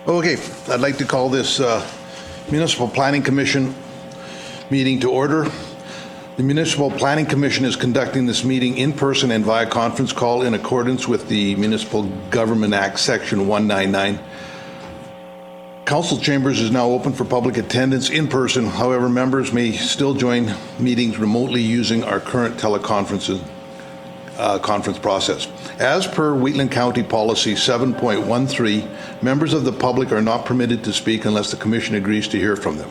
Okay, I'd like to call this Municipal Planning Commission meeting to order. The Municipal Planning Commission is conducting this meeting in person and via conference call in accordance with the Municipal Government Act, Section 199. Council chambers is now open for public attendance in person. However, members may still join meetings remotely using our current teleconference conference process. As per Wheatland County Policy 7.13, members of the public are not permitted to speak unless the Commission agrees to hear from them.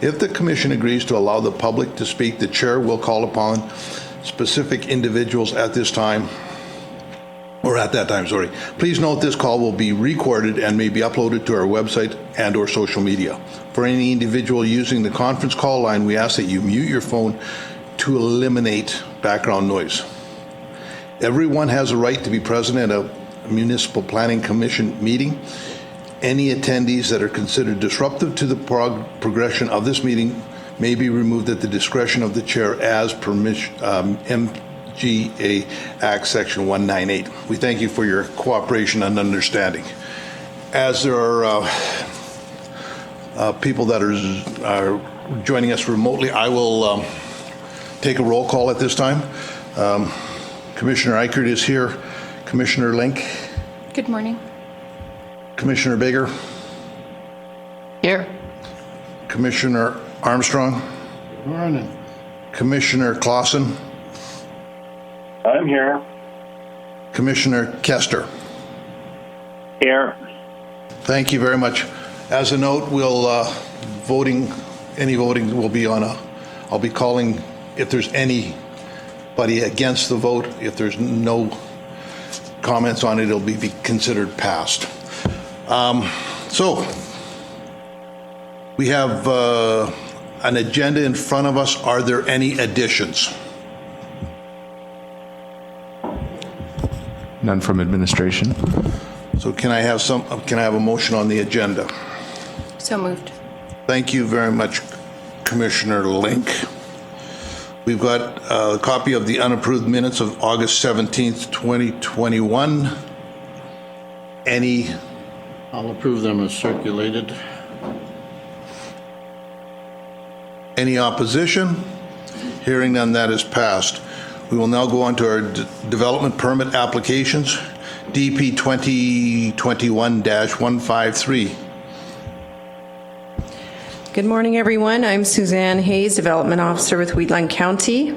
If the Commission agrees to allow the public to speak, the Chair will call upon specific individuals at that time. Please note this call will be recorded and may be uploaded to our website and or social media. For any individual using the conference call line, we ask that you mute your phone to eliminate background noise. Everyone has a right to be present at a Municipal Planning Commission meeting. Any attendees that are considered disruptive to the progression of this meeting may be removed at the discretion of the Chair as per MGA Act Section 198. We thank you for your cooperation and understanding. As there are people that are joining us remotely, I will take a roll call at this time. Commissioner Eichert is here. Commissioner Link. Good morning. Commissioner Bigger. Here. Commissioner Armstrong. Good morning. Commissioner Clausen. I'm here. Commissioner Kester. Here. Thank you very much. As a note, we'll any voting will be on I'll be calling if there's anybody against the vote. If there's no comments on it, it'll be considered passed. So we have an agenda in front of us. Are there any additions? None from administration. So can I have a motion on the agenda? So moved. Thank you very much, Commissioner Link. We've got a copy of the unapproved minutes of August 17th, 2021. I'll approve them as circulated. Any opposition? Hearing none, that is passed. We will now go on to our development permit applications. DP 2021-153. Good morning, everyone. I'm Suzanne Hayes, Development Officer with Wheatland County.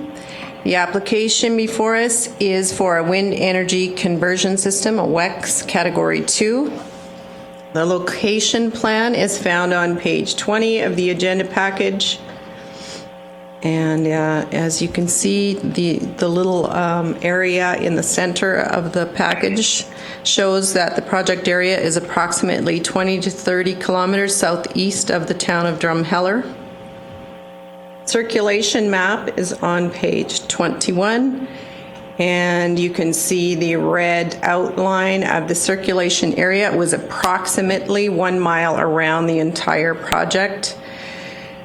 The application before us is for a wind energy conversion system, a WECS Category 2. The location plan is found on page 20 of the agenda package. And as you can see, the little area in the center of the package shows that the project area is approximately 20 to 30 kilometers southeast of the town of Drumheller. Circulation map is on page 21, and you can see the red outline of the circulation area. It was approximately 1 mile around the entire project.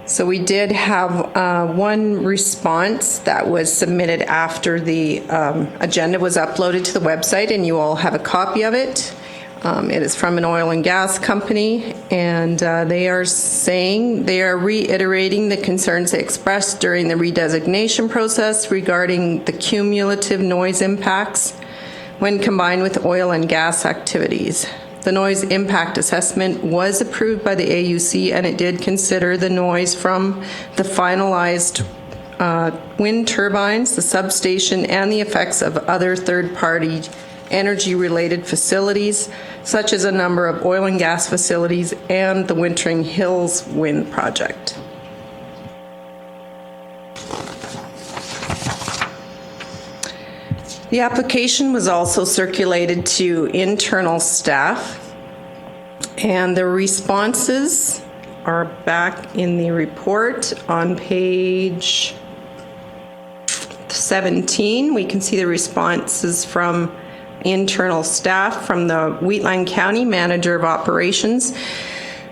So we did have one response that was submitted after the agenda was uploaded to the website, and you all have a copy of it. It is from an oil and gas company, and they are reiterating the concerns they expressed during the redesignation process regarding the cumulative noise impacts when combined with oil and gas activities. The noise impact assessment was approved by the AUC, and it did consider the noise from the finalized wind turbines, the substation, and the effects of other third-party energy-related facilities, such as a number of oil and gas facilities and the Wintering Hills Wind Project. The application was also circulated to internal staff, and the responses are back in the report on page 17. We can see the responses from internal staff from the Wheatland County Manager of Operations,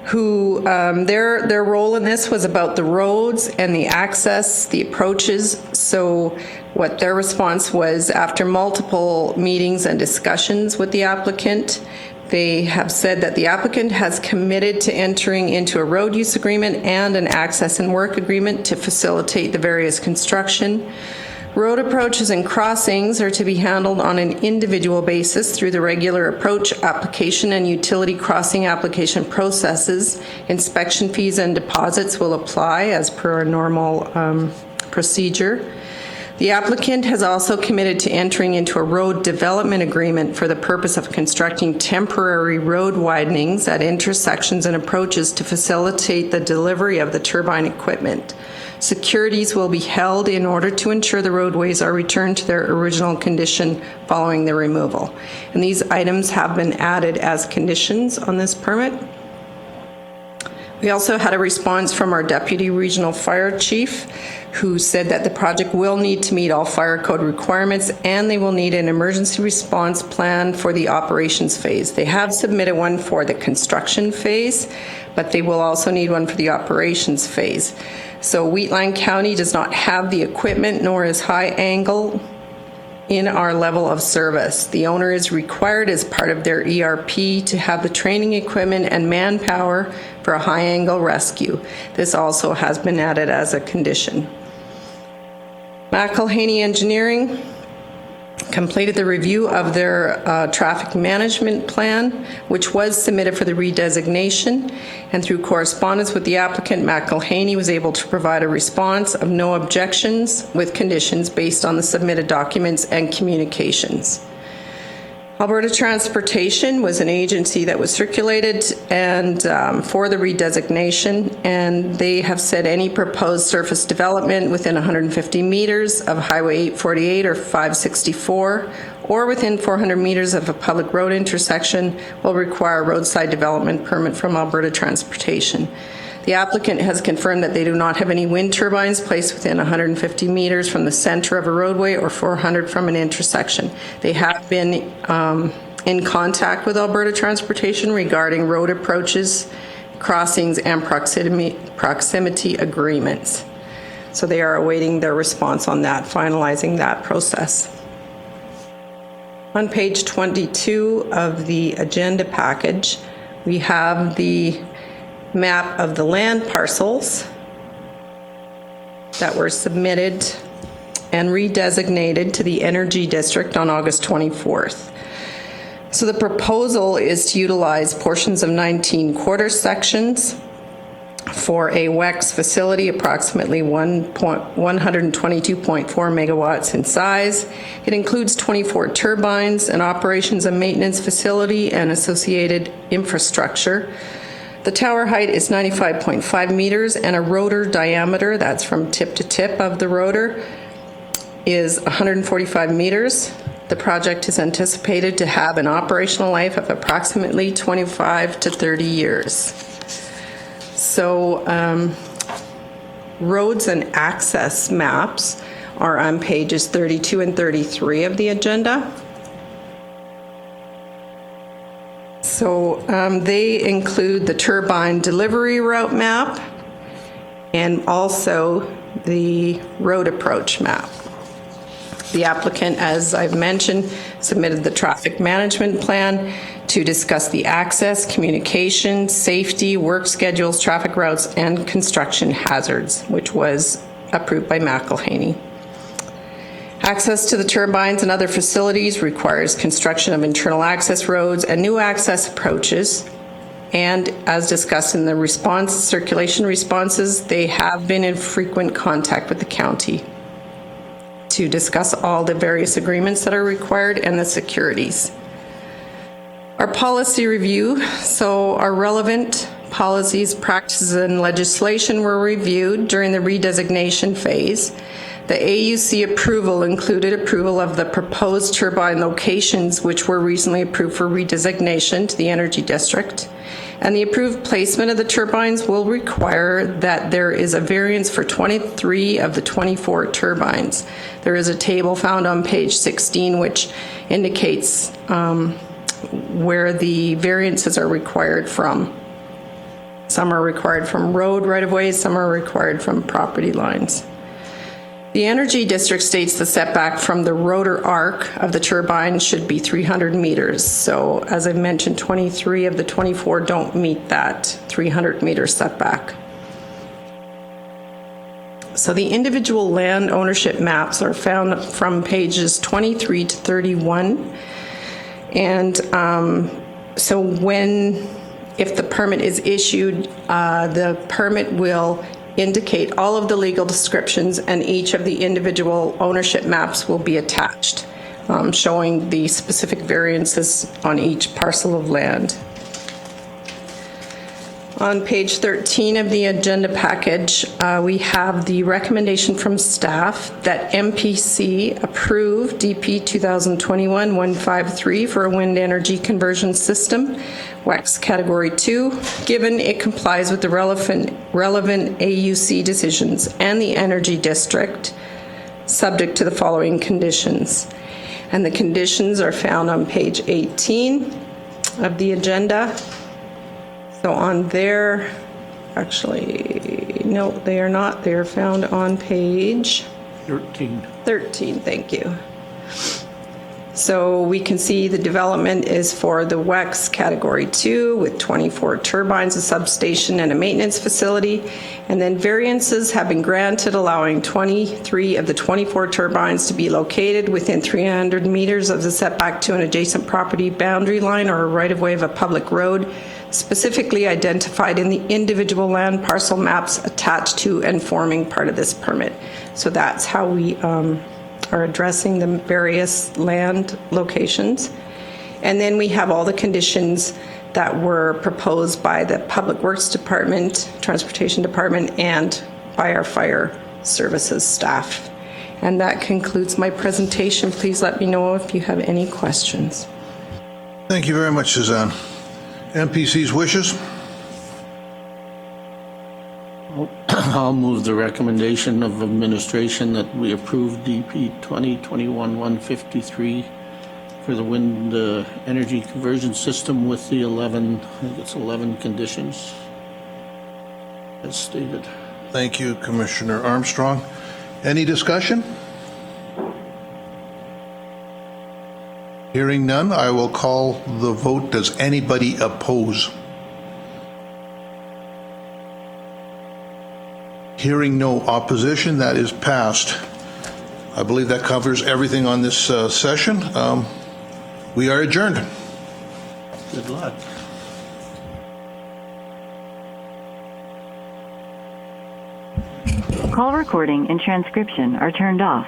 who their role in this was about the roads and the access, the approaches. So what their response was, after multiple meetings and discussions with the applicant, They have said that the applicant has committed to entering into a road use agreement and an access and work agreement to facilitate the various construction. Road approaches and crossings are to be handled on an individual basis through the regular approach application and utility crossing application processes. Inspection fees and deposits will apply as per our normal procedure. The applicant has also committed to entering into a road development agreement for the purpose of constructing temporary road widenings at intersections and approaches to facilitate the delivery of the turbine equipment. Securities will be held in order to ensure the roadways are returned to their original condition following the removal. And these items have been added as conditions on this permit. We also had a response from our Deputy Regional Fire Chief, who said that the project will need to meet all fire code requirements and they will need an emergency response plan for the operations phase. They have submitted one for the construction phase, but they will also need one for the operations phase. So Wheatland County does not have the equipment nor is High Angle in our level of service. The owner is required as part of their ERP to have the training equipment and manpower for a high angle rescue. This also has been added as a condition. McElhaney Engineering completed the review of their traffic management plan, which was submitted for the redesignation, and through correspondence with the applicant, McElhaney was able to provide a response of no objections with conditions based on the submitted documents and communications. Alberta Transportation was an agency that was circulated and for the redesignation, and they have said any proposed surface development within 150 meters of Highway 848 or 564 or within 400 meters of a public road intersection will require a roadside development permit from Alberta Transportation. The applicant has confirmed that they do not have any wind turbines placed within 150 meters from the center of a roadway or 400 from an intersection. They have been in contact with Alberta Transportation regarding road approaches, crossings, and proximity agreements. So they are awaiting their response on that, finalizing that process. On page 22 of the agenda package, we have the map of the land parcels that were submitted and redesignated to the Energy District on August 24th. So the proposal is to utilize portions of 19 quarter sections for a WEX facility, approximately 122.4 megawatts in size. It includes 24 turbines, an operations and maintenance facility, and associated infrastructure. The tower height is 95.5 meters and a rotor diameter, that's from tip to tip of the rotor, is 145 meters. The project is anticipated to have an operational life of approximately 25 to 30 years. So roads and access maps are on pages 32 and 33 of the agenda. So they include the turbine delivery route map and also the road approach map. The applicant, as I've mentioned, submitted the traffic management plan to discuss the access, communication, safety, work schedules, traffic routes, and construction hazards, which was approved by McElhaney. Access to the turbines and other facilities requires construction of internal access roads and new access approaches. And as discussed in the circulation responses, they have been in frequent contact with the county to discuss all the various agreements that are required and the securities. Our policy review, so our relevant policies, practices, and legislation were reviewed during the redesignation phase. The AUC approval included approval of the proposed turbine locations, which were recently approved for redesignation to the Energy District. And the approved placement of the turbines will require that there is a variance for 23 of the 24 turbines. There is a table found on page 16 which indicates where the variances are required from. Some are required from road right-of-ways, some are required from property lines. The energy district states the setback from the rotor arc of the turbine should be 300 meters. So as I mentioned, 23 of the 24 don't meet that 300-meter setback. So the individual land ownership maps are found from pages 23 to 31. And so if the permit is issued, the permit will indicate all of the legal descriptions, and each of the individual ownership maps will be attached, showing the specific variances on each parcel of land. On page 13 of the agenda package, we have the recommendation from staff that MPC approve DP 2021-153 for a wind energy conversion system, WEX Category 2, given it complies with the relevant AUC decisions and the energy district, subject to the following conditions. And the conditions are found on page 18 of the agenda. So on there, actually, no, they are not. They are found on page 13. 13, thank you. So we can see the development is for the WEX Category 2 with 24 turbines, a substation, and a maintenance facility. And then variances have been granted, allowing 23 of the 24 turbines to be located within 300 meters of the setback to an adjacent property boundary line or a right-of-way of a public road, specifically identified in the individual land parcel maps attached to and forming part of this permit. So that's how we are addressing the various land locations. And then we have all the conditions that were proposed by the Public Works Department, Transportation Department, and by our fire services staff. And that concludes my presentation. Please let me know if you have any questions. Thank you very much, Suzanne. MPC's wishes? I'll move the recommendation of administration that we approve DP 2021-153 for the wind energy conversion system with the 11 conditions as stated. Thank you, Commissioner Armstrong. Any discussion? Hearing none, I will call the vote. Does anybody oppose? Hearing no opposition, that is passed. I believe that covers everything on this session. We are adjourned. Good luck. Call recording and transcription are turned off.